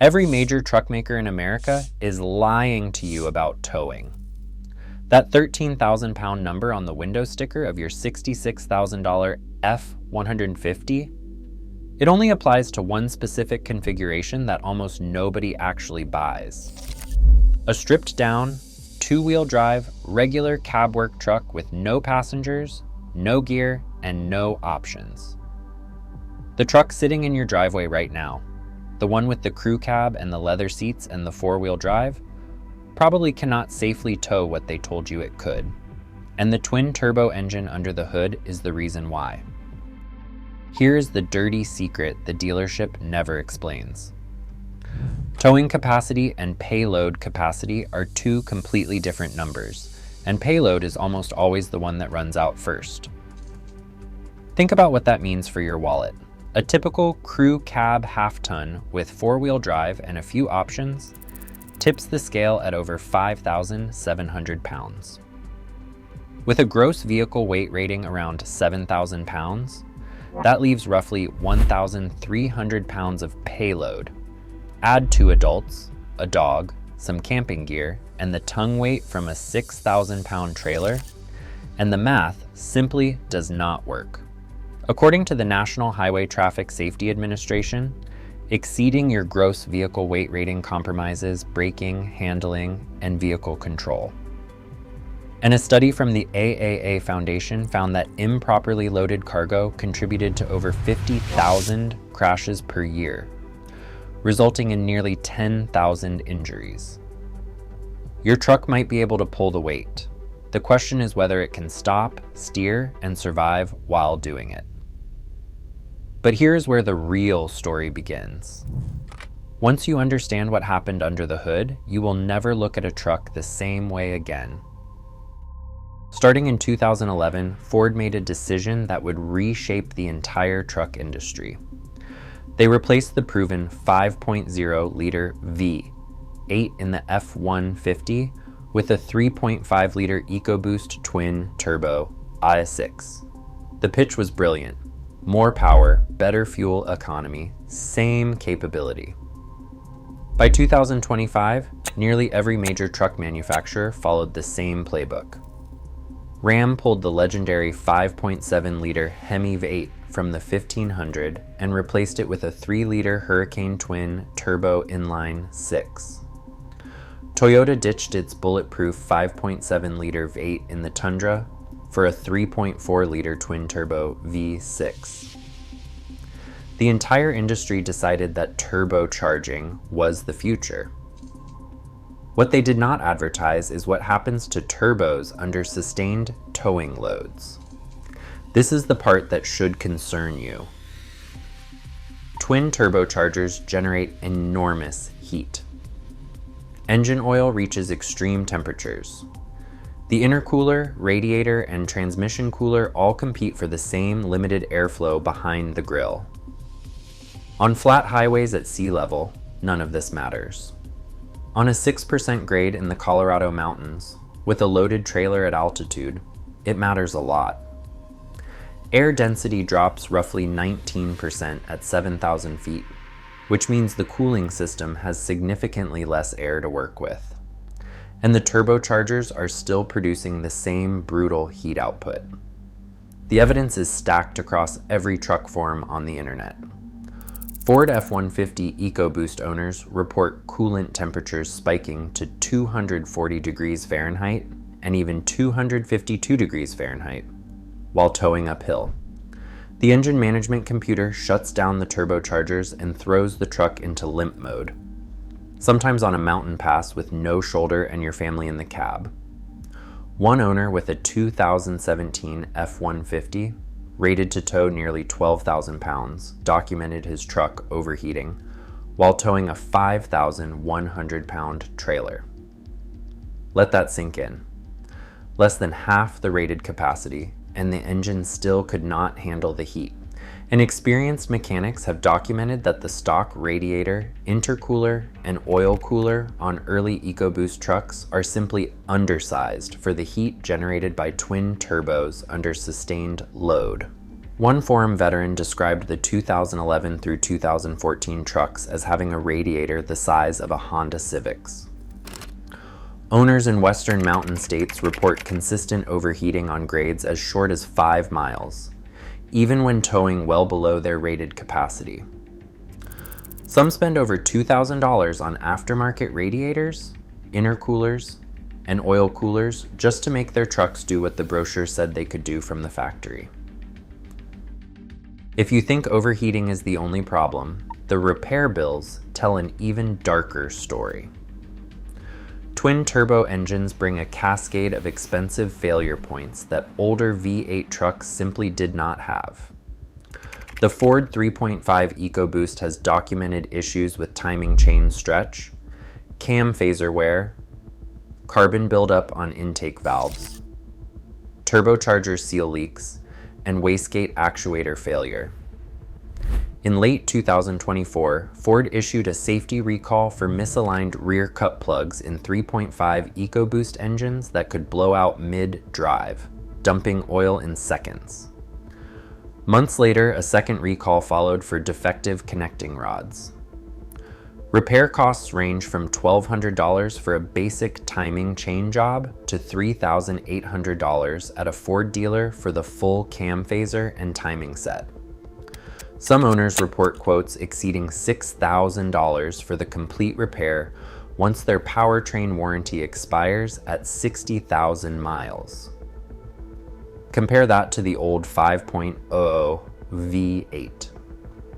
Every major truck maker in America is lying to you about towing. That 13,000-pound number on the window sticker of your $66,000 F-150, it only applies to one specific configuration that almost nobody actually buys. A stripped-down, two-wheel drive, regular cab work truck with no passengers, no gear, and no options. The truck sitting in your driveway right now, the one with the crew cab and the leather seats and the four-wheel drive, probably cannot safely tow what they told you it could. And the twin-turbo engine under the hood is the reason why. Here's the dirty secret the dealership never explains. Towing capacity and payload capacity are two completely different numbers, and payload is almost always the one that runs out first. Think about what that means for your wallet. A typical crew cab half-ton with four-wheel drive and a few options tips the scale at over 5,700 pounds. With a gross vehicle weight rating around 7,000 pounds, that leaves roughly 1,300 pounds of payload. Add two adults, a dog, some camping gear, and the tongue weight from a 6,000-pound trailer, and the math simply does not work. According to the National Highway Traffic Safety Administration, exceeding your gross vehicle weight rating compromises braking, handling, and vehicle control. And a study from the AAA Foundation found that improperly loaded cargo contributed to over 50,000 crashes per year, resulting in nearly 10,000 injuries. Your truck might be able to pull the weight. The question is whether it can stop, steer, and survive while doing it. But here's where the real story begins. Once you understand what happened under the hood, you will never look at a truck the same way again. Starting in 2011, Ford made a decision that would reshape the entire truck industry. They replaced the proven 5.0-liter V8 in the F-150 with a 3.5-liter EcoBoost twin-turbo i6. The pitch was brilliant. More power, better fuel economy, same capability. By 2025, nearly every major truck manufacturer followed the same playbook. Ram pulled the legendary 5.7-liter Hemi V8 from the 1500 and replaced it with a 3-liter Hurricane twin turbo inline 6. Toyota ditched its bulletproof 5.7-liter V8 in the Tundra for a 3.4-liter twin-turbo V6. The entire industry decided that turbocharging was the future. What they did not advertise is what happens to turbos under sustained towing loads. This is the part that should concern you. Twin turbochargers generate enormous heat. Engine oil reaches extreme temperatures. The intercooler, radiator, and transmission cooler all compete for the same limited airflow behind the grille. On flat highways at sea level, none of this matters. On a 6% grade in the Colorado mountains, with a loaded trailer at altitude, it matters a lot. Air density drops roughly 19% at 7,000 feet, which means the cooling system has significantly less air to work with. And the turbochargers are still producing the same brutal heat output. The evidence is stacked across every truck forum on the internet. Ford F-150 EcoBoost owners report coolant temperatures spiking to 240 degrees Fahrenheit and even 252 degrees Fahrenheit while towing uphill. The engine management computer shuts down the turbochargers and throws the truck into limp mode, sometimes on a mountain pass with no shoulder and your family in the cab. One owner with a 2017 F-150, rated to tow nearly 12,000 pounds, documented his truck overheating while towing a 5,100-pound trailer. Let that sink in. Less than half the rated capacity, and the engine still could not handle the heat. And experienced mechanics have documented that the stock radiator, intercooler, and oil cooler on early EcoBoost trucks are simply undersized for the heat generated by twin turbos under sustained load. One forum veteran described the 2011 through 2014 trucks as having a radiator the size of a Honda Civics. Owners in western mountain states report consistent overheating on grades as short as 5 miles, even when towing well below their rated capacity. Some spend over $2,000 on aftermarket radiators, intercoolers, and oil coolers just to make their trucks do what the brochure said they could do from the factory. If you think overheating is the only problem, the repair bills tell an even darker story. Twin-turbo engines bring a cascade of expensive failure points that older V8 trucks simply did not have. The Ford 3.5 EcoBoost has documented issues with timing chain stretch, cam phaser wear, carbon buildup on intake valves, turbocharger seal leaks, and wastegate actuator failure. In late 2024, Ford issued a safety recall for misaligned rear cup plugs in 3.5 EcoBoost engines that could blow out mid-drive, dumping oil in seconds. Months later, a second recall followed for defective connecting rods. Repair costs range from $1,200 for a basic timing chain job to $3,800 at a Ford dealer for the full cam phaser and timing set. Some owners report quotes exceeding $6,000 for the complete repair once their powertrain warranty expires at 60,000 miles. Compare that to the old 5.00 V8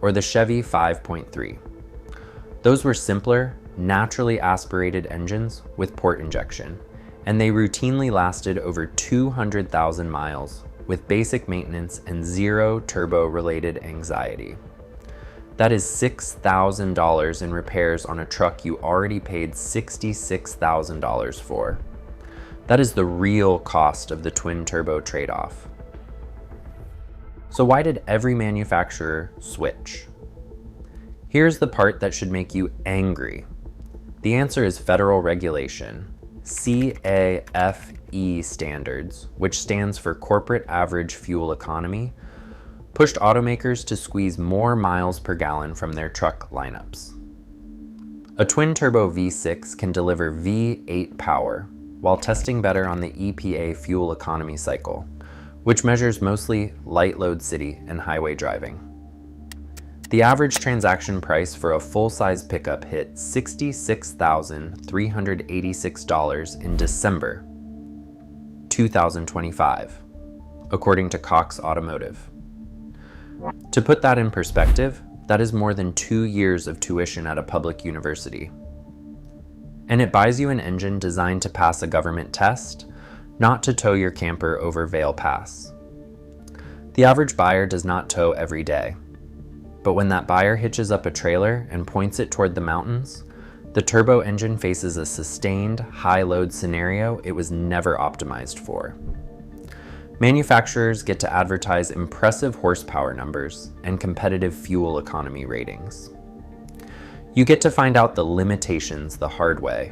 or the Chevy 5.3. Those were simpler, naturally aspirated engines with port injection, and they routinely lasted over 200,000 miles with basic maintenance and zero turbo-related anxiety. That is $6,000 in repairs on a truck you already paid $66,000 for. That is the real cost of the twin-turbo trade-off. So why did every manufacturer switch? Here's the part that should make you angry. The answer is federal regulation. CAFE standards, which stands for Corporate Average Fuel Economy, pushed automakers to squeeze more miles per gallon from their truck lineups. A twin-turbo V6 can deliver V8 power while testing better on the EPA fuel economy cycle, which measures mostly light load city and highway driving. The average transaction price for a full-size pickup hit $66,386 in December 2025, according to Cox Automotive. To put that in perspective, that is more than 2 years of tuition at a public university. And it buys you an engine designed to pass a government test, not to tow your camper over Vail Pass. The average buyer does not tow every day. But when that buyer hitches up a trailer and points it toward the mountains, the turbo engine faces a sustained, high-load scenario it was never optimized for. Manufacturers get to advertise impressive horsepower numbers and competitive fuel economy ratings. You get to find out the limitations the hard way.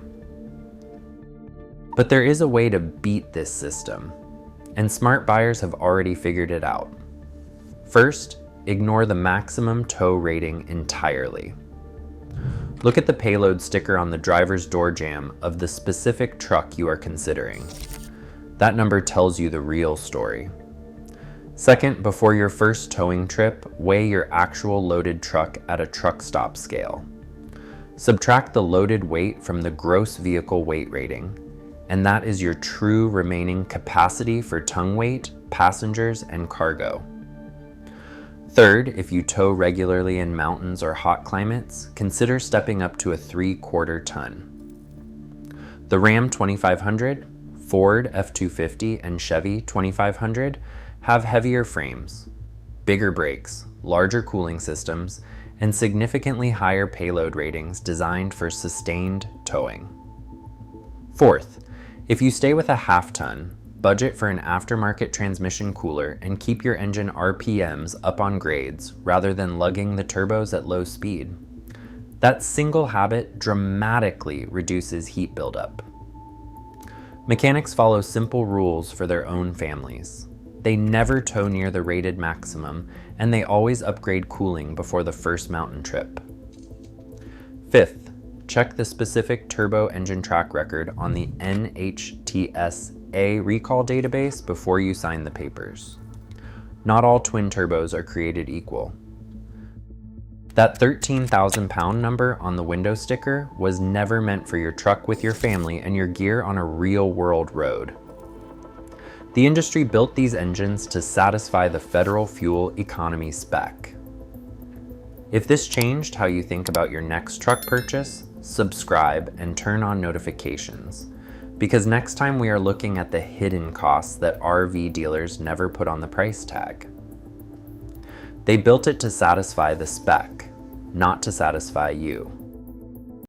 But there is a way to beat this system, and smart buyers have already figured it out. First, ignore the maximum tow rating entirely. Look at the Payload sticker on the driver's door jamb of the specific truck you are considering. That number tells you the real story. Second, before your first towing trip, weigh your actual loaded truck at a truck stop scale. Subtract the loaded weight from the gross vehicle weight rating, and that is your true remaining capacity for tongue weight, passengers, and cargo. Third, if you tow regularly in mountains or hot climates, consider stepping up to a 3/4 ton. The Ram 2500, Ford F-250, and Chevy 2500 have heavier frames, bigger brakes, larger cooling systems, and significantly higher payload ratings designed for sustained towing. Fourth, if you stay with a half-ton, budget for an aftermarket transmission cooler and keep your engine RPMs up on grades rather than lugging the turbos at low speed. That single habit dramatically reduces heat buildup. Mechanics follow simple rules for their own families. They never tow near the rated maximum, and they always upgrade cooling before the first mountain trip. Fifth, check the specific turbo engine track record on the NHTSA recall database before you sign the papers. Not all twin turbos are created equal. That 13,000 pound number on the window sticker was never meant for your truck with your family and your gear on a real world road. The industry built these engines to satisfy the federal fuel economy spec. If this changed how you think about your next truck purchase, subscribe and turn on notifications, because next time we are looking at the hidden costs that RV dealers never put on the price tag. They built it to satisfy the spec, not to satisfy you.